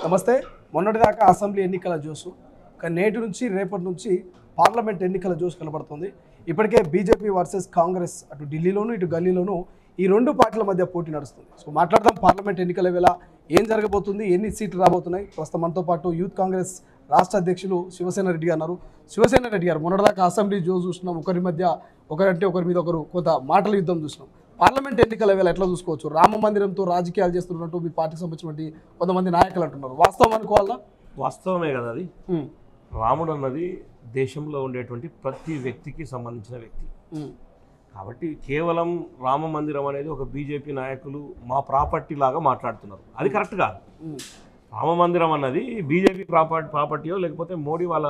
నమస్తే. మొన్నటిదాకా అసెంబ్లీ ఎన్నికల జోసు, కానీ నేటి నుంచి రేపటి నుంచి పార్లమెంట్ ఎన్నికల జోసు కనబడుతుంది. ఇప్పటికే బీజేపీ వర్సెస్ కాంగ్రెస్, అటు ఢిల్లీలోను ఇటు గల్లీలోను ఈ రెండు పార్టీల మధ్య పోటీ నడుస్తుంది. సో మాట్లాడదాం పార్లమెంట్ ఎన్నికల వేళ ఏం జరగబోతుంది, ఎన్ని సీట్లు రాబోతున్నాయి. ప్రస్తుతం మనతో పాటు యూత్ కాంగ్రెస్ రాష్ట్ర అధ్యక్షులు శివసేన రెడ్డి గారు. శివసేన రెడ్డి గారు, మొన్నటిదాకా అసెంబ్లీ జోసు చూసినాం, ఒకరి మధ్య ఒకరంటే ఒకరి మీద ఒకరు కొంత మాటల యుద్ధం చూసినాం. పార్లమెంట్ ఎన్నికల వేళ ఎట్లా చూసుకోవచ్చు? రామ మందిరంతో రాజకీయాలు చేస్తున్నట్టు మీ పార్టీకి సంబంధించినటువంటి కొంతమంది నాయకులు అంటున్నారు. వాస్తవం అనుకోవాలా? వాస్తవమే కదా అది. రాముడు అన్నది దేశంలో ఉండేటువంటి ప్రతి వ్యక్తికి సంబంధించిన వ్యక్తి. కాబట్టి కేవలం రామ మందిరం అనేది ఒక బీజేపీ నాయకులు మా ప్రాపర్టీ లాగా మాట్లాడుతున్నారు. అది కరెక్ట్ కాదు. రామ మందిరం అన్నది బీజేపీ ప్రాపర్టీయో లేకపోతే మోడీ వాళ్ళ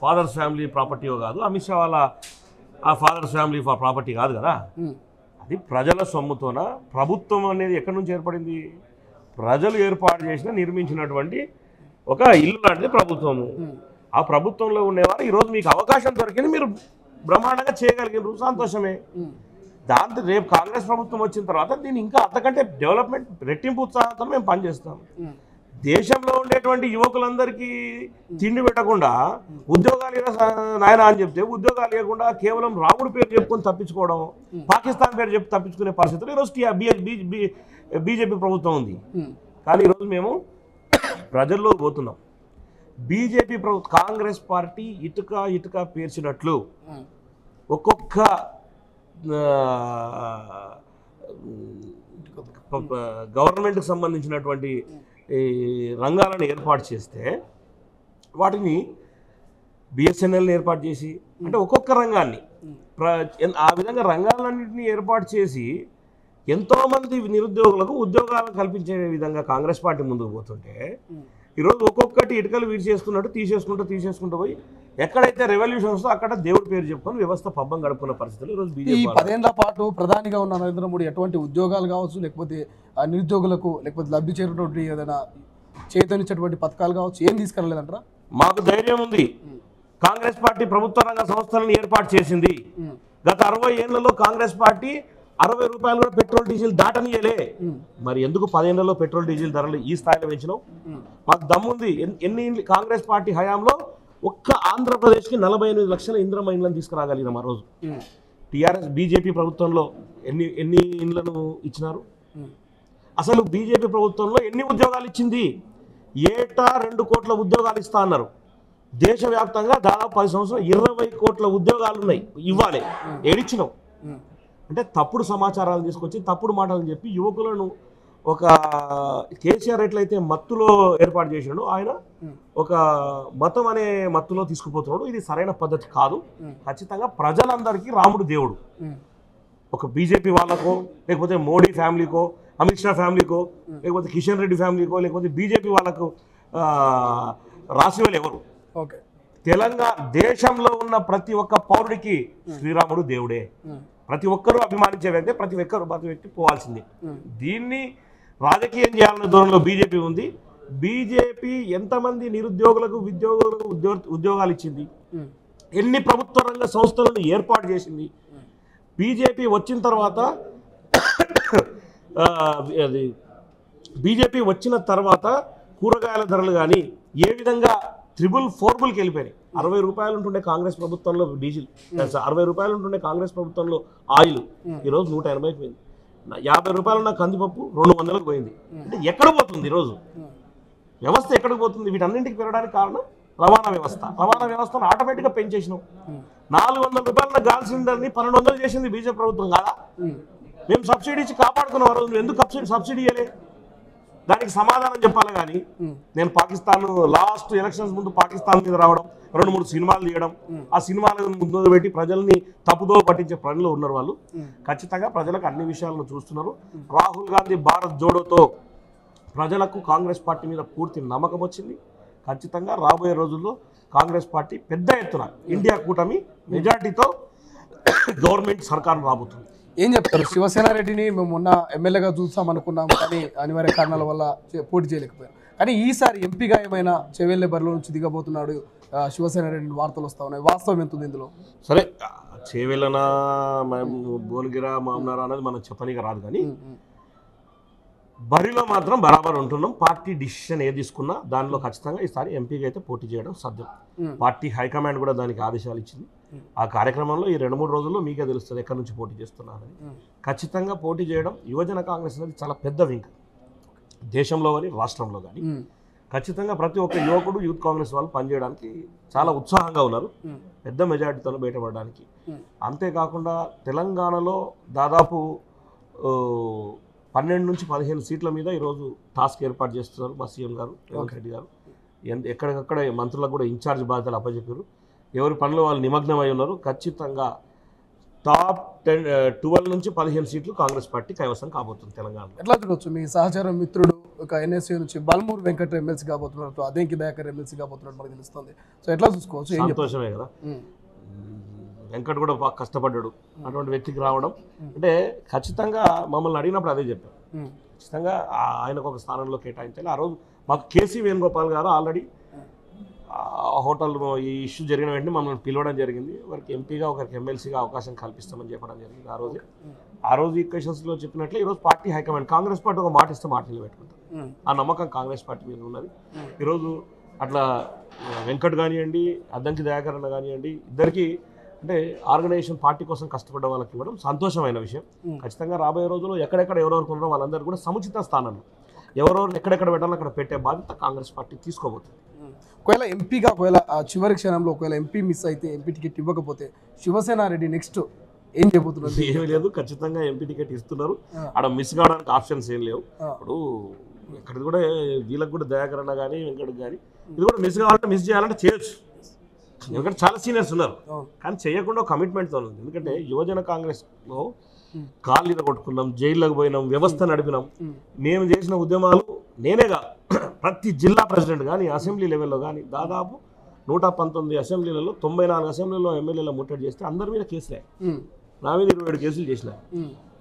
ఫాదర్స్ ఫ్యామిలీ ప్రాపర్టీయో కాదు, అమిత్ షా వాళ్ళ ఆ ఫాదర్స్ ఫ్యామిలీ ప్రాపర్టీ కాదు కదా. అది ప్రజల సొమ్ముతోన ప్రభుత్వం అనేది ఎక్కడి నుంచి ఏర్పడింది? ప్రజలు ఏర్పాటు చేసిన నిర్మించినటువంటి ఒక ఇల్లు లాంటిది ప్రభుత్వము. ఆ ప్రభుత్వంలో ఉండేవారు ఈరోజు మీకు అవకాశం దొరికింది, మీరు బ్రహ్మాండంగా చేయగలిగినారు, సంతోషమే. దాంతో రేపు కాంగ్రెస్ ప్రభుత్వం వచ్చిన తర్వాత దీన్ని ఇంకా అంతకంటే డెవలప్మెంట్ రెట్టింపు ఉత్సాహంతో మేము పనిచేస్తాం. దేశంలో ఉండేటువంటి యువకులందరికీ తిండి పెట్టకుండా ఉద్యోగాలు నాయన అని చెప్తే ఉద్యోగాలు ఇవ్వకుండా కేవలం రాముడి పేరు చెప్పుకొని తప్పించుకోవడం, పాకిస్తాన్ పేరు చెప్పి తప్పించుకునే పరిస్థితులు ఈరోజు బీజేపీ ప్రభుత్వం ఉంది. కానీ ఈరోజు మేము ప్రజల్లో పోతున్నాం. బీజేపీ ప్రభుత్వం, కాంగ్రెస్ పార్టీ ఇటుక పేర్చినట్లు ఒక్కొక్క గవర్నమెంట్కి సంబంధించినటువంటి ఈ రంగాలను ఏర్పాటు చేస్తే వాటిని బిఎస్ఎన్ఎల్ని ఏర్పాటు చేసి, అంటే ఒక్కొక్క రంగాన్ని ఆ విధంగా రంగాలన్నింటినీ ఏర్పాటు చేసి ఎంతోమంది నిరుద్యోగులకు ఉద్యోగాలు కల్పించే విధంగా కాంగ్రెస్ పార్టీ ముందుకు పోతుంటే ఈరోజు ఒక్కొక్కటి ఇటుకలు తీసేసుకుంటూ పోయి ఎక్కడైతే రెవల్యూషన్ వస్తుందో అక్కడ దేవుడి పేరు చెప్పుకొని వ్యవస్థ పబ్బం గడుపుకున్న పరిస్థితులు ఈరోజు బీజేపీ. 10 ఏళ్ల పాటు ప్రధానిగా ఉన్న నరేంద్ర మోడీ ఎటువంటి ఉద్యోగాలు కావచ్చు, లేకపోతే నిరుద్యోగులకు లేకపోతే లబ్ధి చేరేటువంటి ఏదైనా చేతనిచ్చేటువంటి పథకాలు కావచ్చు, ఏం తీసుకెళ్ళలేదంటారా? మాకు ధైర్యం ఉంది. కాంగ్రెస్ పార్టీ ప్రభుత్వ రంగ సంస్థలను ఏర్పాటు చేసింది. గత 60 ఏళ్లలో కాంగ్రెస్ పార్టీ 60 రూపాయలు కూడా పెట్రోల్ డీజిల్ దాటనీయలే. మరి ఎందుకు 10 ఏళ్లలో పెట్రోల్ డీజిల్ ధరలు ఈ స్థాయిలో పెంచినావు? మాకు దమ్ముంది. ఎన్ని కాంగ్రెస్ పార్టీ హయాంలో ఒక్క ఆంధ్రప్రదేశ్కి 48 లక్షల ఇంద్రమ ఇండ్లను తీసుకురాగలిగినాం ఆ రోజు. టీఆర్ఎస్ బీజేపీ ప్రభుత్వంలో ఎన్ని ఇండ్లను ఇచ్చినారు? అసలు బీజేపీ ప్రభుత్వంలో ఎన్ని ఉద్యోగాలు ఇచ్చింది? ఏటా 2 కోట్ల ఉద్యోగాలు ఇస్తా అన్నారు. దేశవ్యాప్తంగా దాదాపు 10 సంవత్సరాలు 20 కోట్ల ఉద్యోగాలు ఉన్నాయి, ఇవ్వాలి. ఏడిచ్చినావు అంటే తప్పుడు సమాచారాలు తీసుకొచ్చి తప్పుడు మాటలు చెప్పి యువకులను ఒక కేసీఆర్ ఎట్లయితే మత్తులో ఏర్పాటు చేసినాడు, ఆయన ఒక మతం అనే మత్తులో తీసుకుపోతున్నాడు. ఇది సరైన పద్ధతి కాదు. ఖచ్చితంగా ప్రజలందరికీ రాముడు దేవుడు. ఒక బీజేపీ వాళ్ళకో లేకపోతే మోడీ ఫ్యామిలీకో, అమిత్ షా ఫ్యామిలీకో, లేకపోతే కిషన్ రెడ్డి ఫ్యామిలీకో, లేకపోతే బీజేపీ వాళ్ళకు రాసివేలు ఎవరు? తెలంగాణ దేశంలో ఉన్న ప్రతి ఒక్క పౌరుడికి శ్రీరాముడు దేవుడే. ప్రతి ఒక్కరూ అభిమానించే వ్యక్తి, ప్రతి వ్యక్తి పోవాల్సిందే. దీన్ని రాజకీయం చేయాలనే దూరంలో బీజేపీ ఉంది. బీజేపీ ఎంతమంది నిరుద్యోగులకు ఉద్యోగాలు ఇచ్చింది? ఎన్ని ప్రభుత్వ రంగ సంస్థలను ఏర్పాటు చేసింది? బీజేపీ వచ్చిన తర్వాత బీజేపీ వచ్చిన తర్వాత కూరగాయల ధరలు కానీ ఏ విధంగా 4కి వెళ్ళిపోయినాయి. 60 రూపాయలు ఉంటుండే కాంగ్రెస్ ప్రభుత్వంలో డీజిల్, 60 రూపాయలు ఉంటుండే కాంగ్రెస్ ప్రభుత్వంలో ఆయిల్, ఈరోజు 180కి పోయింది. 50 రూపాయలు ఉన్న కందిపప్పు 200లకు పోయింది. అంటే ఎక్కడ పోతుంది ఈరోజు వ్యవస్థ? ఎక్కడికి పోతుంది? వీటన్నింటికి పెరగడానికి కారణం రవాణా వ్యవస్థ. రవాణా వ్యవస్థను ఆటోమేటిక్గా పెంచేసినాం. 400 రూపాయల గ్యాస్ సిలిండర్ని 1200 చేసింది బీజేపీ ప్రభుత్వం కాదా? మేము సబ్సిడీ ఇచ్చి కాపాడుకున్నాం. ఆ రోజు నువ్వు ఎందుకు సబ్సిడీ ఇవ్వలే? దానికి సమాధానం చెప్పాలి. కానీ నేను పాకిస్తాన్ లాస్ట్ ఎలక్షన్స్ ముందు పాకిస్తాన్ మీద రావడం, 2-3 సినిమాలు తీయడం, ఆ సినిమాలను ముందు పెట్టి ప్రజల్ని తప్పుదో పట్టించే పనిలో ఉన్నారు వాళ్ళు. ఖచ్చితంగా ప్రజలకు అన్ని విషయాలను చూస్తున్నారు. రాహుల్ గాంధీ భారత్ జోడోతో ప్రజలకు కాంగ్రెస్ పార్టీ మీద పూర్తి నమ్మకం వచ్చింది. ఖచ్చితంగా రాబోయే రోజుల్లో కాంగ్రెస్ పార్టీ పెద్ద ఎత్తున ఇండియా కూటమి మెజార్టీతో గవర్నమెంట్ సర్కారు రాబోతుంది. ఏం చెప్తారు? శివసేన రెడ్డిని మేము మొన్న ఎమ్మెల్యేగా చూసాం అనుకున్నాం, కానీ అనివార్య కారణాల వల్ల పోటీ చేయలేకపోయాం. కానీ ఈసారి ఎంపీగా ఏమైనా చెవెళ్ళే బరిలో నుంచి దిగబోతున్నాడు శివసేన రెడ్డి వార్తలు వస్తూ ఉన్నాయి. వాస్తవం ఎంత ఉంది ఇందులో? సరే, చేవెళ్ళనా భువనగిరి మామనారా అనేది మనం చెప్పనీకి రాదు. కానీ బరిలో మాత్రం బరాబర్ ఉంటున్నాం. పార్టీ డిసిషన్ ఏది తీసుకున్నా దానిలో ఖచ్చితంగా ఈసారి ఎంపీగా అయితే పోటీ చేయడం సాధ్యం. పార్టీ హైకమాండ్ కూడా దానికి ఆదేశాలు ఇచ్చింది. ఆ కార్యక్రమంలో ఈ 2-3 రోజుల్లో మీకే తెలుస్తుంది ఎక్కడి నుంచి పోటీ చేస్తున్నారని. ఖచ్చితంగా పోటీ చేయడం యువజన కాంగ్రెస్ అనేది చాలా పెద్ద వింగ్ దేశంలో కానీ రాష్ట్రంలో కానీ. ఖచ్చితంగా ప్రతి ఒక్క యువకుడు యూత్ కాంగ్రెస్ వాళ్ళు పనిచేయడానికి చాలా ఉత్సాహంగా ఉన్నారు, పెద్ద మెజార్టీతో బయటపడడానికి. అంతేకాకుండా తెలంగాణలో దాదాపు 12 నుంచి 15 సీట్ల మీద ఈరోజు టాస్క్ ఏర్పాటు చేస్తున్నారు మా సీఎం గారు రేవంత్ రెడ్డి గారు. ఎక్కడికక్కడ మంత్రులకు కూడా ఇన్ఛార్జ్ బాధ్యతలు అప్పచెప్పారు. ఎవరి పనులు వాళ్ళు నిమగ్నమై ఉన్నారు. ఖచ్చితంగా టాప్ 12 నుంచి 15 సీట్లు కాంగ్రెస్ పార్టీ కైవసం కాబోతుంది తెలంగాణ. ఎట్లా చూడవచ్చు మీ సహచార మిత్రుడు ఒక ఎన్ఎస్యూ నుంచి బల్మూరు వెంకట ఎమ్మెల్సీ కాబోతున్నారు, అదేంకి దయాకర్ ఎమ్మెల్సీ కాబోతున్నట్టు మనకు తెలుస్తుంది. సో ఎట్లా చూసుకోవచ్చు? సంతోషమే కదా, వెంకట్ కూడా బాగా కష్టపడ్డాడు. అటువంటి వ్యక్తికి రావడం అంటే ఖచ్చితంగా మమ్మల్ని అడిగినప్పుడు అదే చెప్పారు. ఖచ్చితంగా ఆయనకు ఒక స్థానంలో కేటాయించాలి. ఆ రోజు మాకు కేసీ వేణుగోపాల్ గారు ఆల్రెడీ హోటల్ ఈ ఇష్యూ జరిగిన వెంటనే మమ్మల్ని పిలవడం జరిగింది. ఒకరికి ఎంపీగా ఒకరికి ఎమ్మెల్సీగా అవకాశం కల్పిస్తామని చెప్పడం జరిగింది. ఆ రోజు ఈ క్వశ్చన్స్లో చెప్పినట్లే ఈరోజు పార్టీ హైకమాండ్ కాంగ్రెస్ పార్టీ ఒక మాట ఇస్తే మాట నిలబెట్టుకుంటారు. ఆ నమ్మకం కాంగ్రెస్ పార్టీ మీద ఉన్నది. ఈరోజు అట్లా వెంకట్ కానివ్వండి, అద్దంకి దయాకర్ అన్న కానివ్వండి, ఇద్దరికి అంటే ఆర్గనైజేషన్ పార్టీ కోసం కష్టపడ్డ వాళ్ళకి ఇవ్వడం సంతోషమైన విషయం. ఖచ్చితంగా రాబోయే రోజుల్లో ఎక్కడెక్కడ ఎవరెవరికి ఉన్నారో వాళ్ళందరూ కూడా సముచిత స్థానంలో ఎవరెవరు ఎక్కడెక్కడ పెట్టాలో అక్కడ పెట్టే బాధ్యత కాంగ్రెస్ పార్టీ తీసుకోబోతుంది. ఒకవేళ ఎంపీగా చివరి క్షణంలో ఒకవేళ ఎంపీ మిస్ అయితే, ఎంపీ టికెట్ ఇవ్వకపోతే శివసేన రెడ్డి నెక్స్ట్ ఏం చెబుతున్నారు? ఏమీ లేదు, ఖచ్చితంగా ఎంపీ టికెట్ ఇస్తున్నారు. అక్కడ మిస్ కావడానికి ఆప్షన్స్ ఏం లేవు. ఇప్పుడు ఇక్కడ కూడా వీళ్ళకి కూడా దయాకర్ అన్న కానీ వెంకటకి కానీ ఇది కూడా మిస్ కావాలంటే మిస్ చేయాలంటే చేయొచ్చు. ఎందుకంటే చాలా సీనియర్స్ ఉన్నారు, కానీ చేయకుండా కమిట్మెంట్తో ఉంది. ఎందుకంటే యువజన కాంగ్రెస్లో కాళ్ళు కొట్టుకున్నాం, జైల్లోకి పోయినాం, వ్యవస్థ నడిపినాం. మేము చేసిన ఉద్యమాలు నేనే కాదు, ప్రతి జిల్లా ప్రెసిడెంట్ కానీ అసెంబ్లీ లెవెల్లో కానీ దాదాపు 119 అసెంబ్లీలలో 94 అసెంబ్లీలో ఎమ్మెల్యేల ముట్టడి చేస్తే అందరి మీద కేసులే. నా మీద 27 కేసులు చేసినాయి.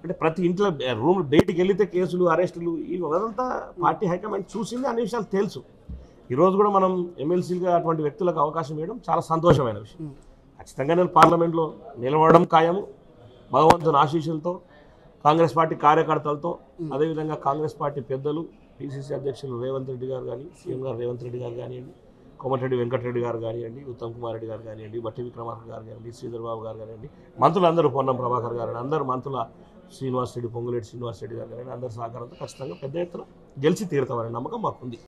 అంటే ప్రతి ఇంట్లో రూమ్ బయటికి వెళితే కేసులు, అరెస్టులు, ఇవంతా పార్టీ హైకమాండ్ చూసింది. అన్ని విషయాలు తెలుసు. ఈరోజు కూడా మనం ఎమ్మెల్సీగా అటువంటి వ్యక్తులకు అవకాశం ఇవ్వడం చాలా సంతోషమైన విషయం. ఖచ్చితంగా నేను పార్లమెంట్లో నిలబడడం ఖాయము. భగవంతుని ఆశీస్సులతో, కాంగ్రెస్ పార్టీ కార్యకర్తలతో, అదేవిధంగా కాంగ్రెస్ పార్టీ పెద్దలు, పిసిసి అధ్యక్షులు రేవంత్ రెడ్డి గారు కానీ, సీఎం గారు రేవంత్ రెడ్డి గారు కానివ్వండి, కోమటిరెడ్డి వెంకటరెడ్డి గారు కానివ్వండి, ఉత్తమ్ కుమార్ రెడ్డి గారు కానివ్వండి, బట్టి విక్రమార్క గారు కానివ్వండి, శ్రీధర్ బాబు గారు కానివ్వండి, మంత్రులందరూ పొన్నం ప్రభాకర్ గారు, అందరూ మంత్రుల శ్రీనివాస్ రెడ్డి, పొంగులేటి శ్రీనివాస్ రెడ్డి గారు కానివ్వండి, అందరి సహకారంతో ఖచ్చితంగా పెద్ద ఎత్తున గెలిచి తీరుతామనే నమ్మకం మాకుంది.